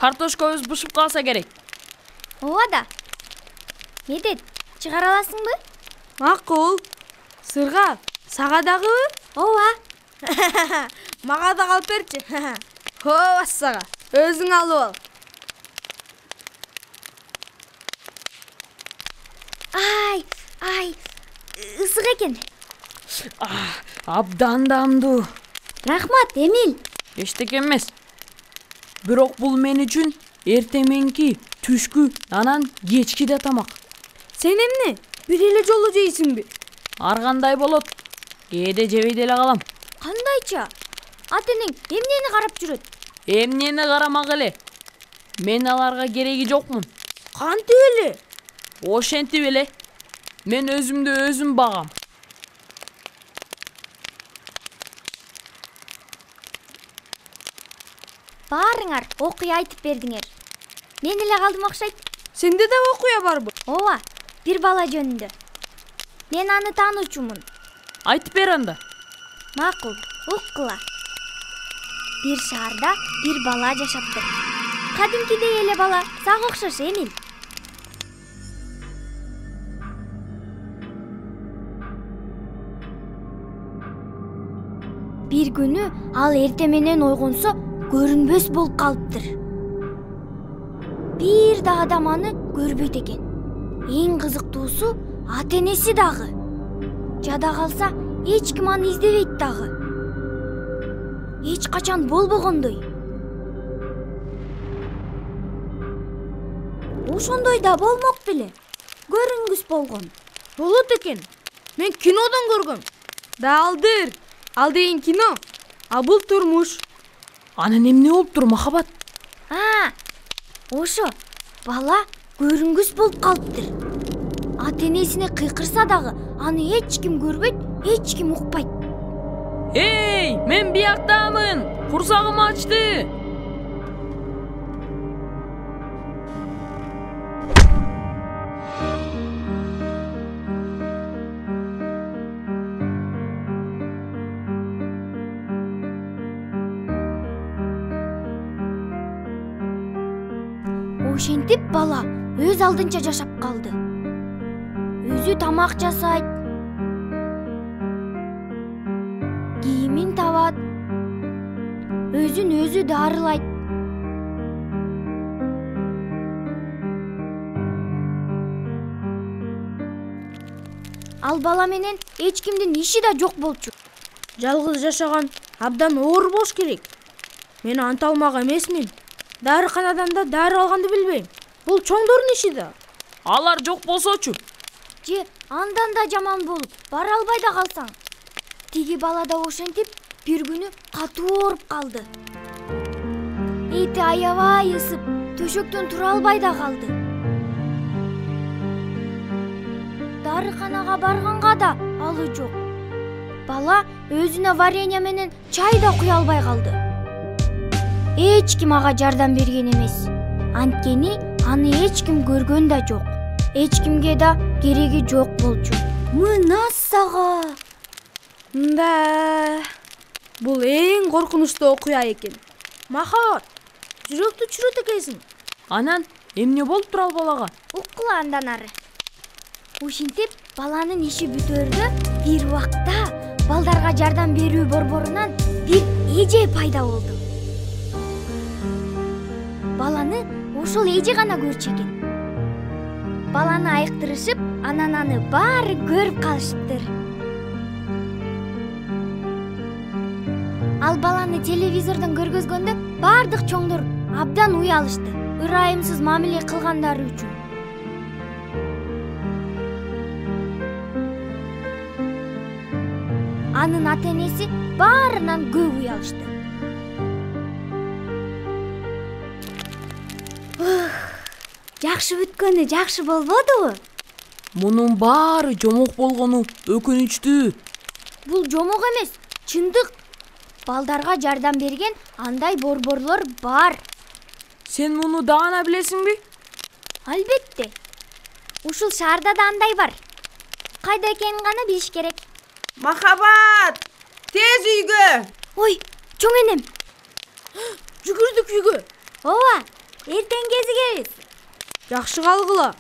Картошкабыз бышып калса керек. Ооба да. Медет, чыгара аласыңбы? Макул. Сырга, сага дагыбы? Ооба. Мага да калып берчи. Ооба сага. Өзүң алып ал. Ай, ысык экен. Абдан дамдуу. Рахмат, Эмил. Эчтеке эмес. Бирок бул мен үчүн эртең мененки түшкү, анан кечки да тамак. Сен эмне? Бир эле жолу жейсиңби? Ар кандай болот. Кээде жебей деле калам. Кандайча? Атенең эмнени карап жүрөт? Эмнени карамак эле. Мен аларга кереги жокмун. Кантип эле? Ошентип эле. Мен өзүмдү өзүм багам. Баарыңар окуя айтып бердиңер. Мен эле калдым окшойт. Сенде да окуя барбы? Ооба, бир бала жөнүндө. Мен аны таануучумун. Айтып бер анда. Макул, уккыла. Бир шаарда бир бала жашаптыр. Кадимкидей эле бала, сага окшош, Эмил. Бир күнү ал эрте менен ойгонсо көрүнбөс болуп калыптыр. Бир да адам аны көрбөйт экен. Эң кызыктуусу ата-энеси дагы. Жада калса эч ким аны издебейт дагы. Эч качан болбогондой. Ошондой да болмок беле. Көрүнгүс болгон. Болот экен. Мен кинодон көргөм. Далдыр. Ал деген кино. А бул турмуш. Анан эмне болуптур, Махабат? Ошо бала көрүнгүс болуп калыптыр. Ата-энесине кыйкырса дагы аны эч ким көрбөйт, эч ким укпайт. Эй, мен бияктамын. Курсагым ачты. Ошентип бала өз алдынча жашап калды. Өзү тамак жасайт, кийимин табат, өзүн өзү дарылайт. Ал бала менен эч кимдин иши да жок болчу. Жалгыз жашаган абдан оор болуш керек. Мен анта алмак эмесмин. Дарыканадан да дары алганды билбейм. Бул чоңдордун иши да. Алар жок болсочу. Же андан да жаман болуп, бара албай да калсаң. Тиги бала да ошентип бир күнү катуу ооруп калды. Эти аябай ысып, төшөктөн тура албай да калды. Дарыканага барганга да алы жок. Бала өзүнө варенье менен чай да куя албай калды. Эч ким ага жардам берген эмес. Анткени аны эч ким көргөн да жок. Эч кимге да кереги жок болчу. Мына сага. Да. Бул эң коркунучтуу окуя экен. Махабат, жүрөктү чүрөт экенсиң. Анан эмне болуптур ал балага? Уккула андан ары. Ушинтип баланын иши бүтөөрдө бир убакта балдарга жардам берүү борборунан бир эже пайда болду. Баланы ошол эже гана көрчү экен. Баланы айыктырышып, анан аны баары көрүп калышыптыр. Ал баланы телевизордон көргөзгөндө баардык чоңдор абдан уялышты, ырайымсыз мамиле кылгандары үчүн. Анын ата-энеси баарынан көп уялышты. Жакшы бүткөнү жакшы болбодубу? Мунун баары жомок болгону өкүнүчтүү. Бул жомок эмес, чындык. Балдарга жардам берген андай борборлор бар. Сен муну даана билесиңби? Албетте. Ушул шаарда да андай бар. Кайда экенин гана билиш керек. Махабат, тез үйгө. Ой, чоң энем. Жүгүрдүк үйгө. Ооба, эртең кезигебиз. Жакшы калгыла.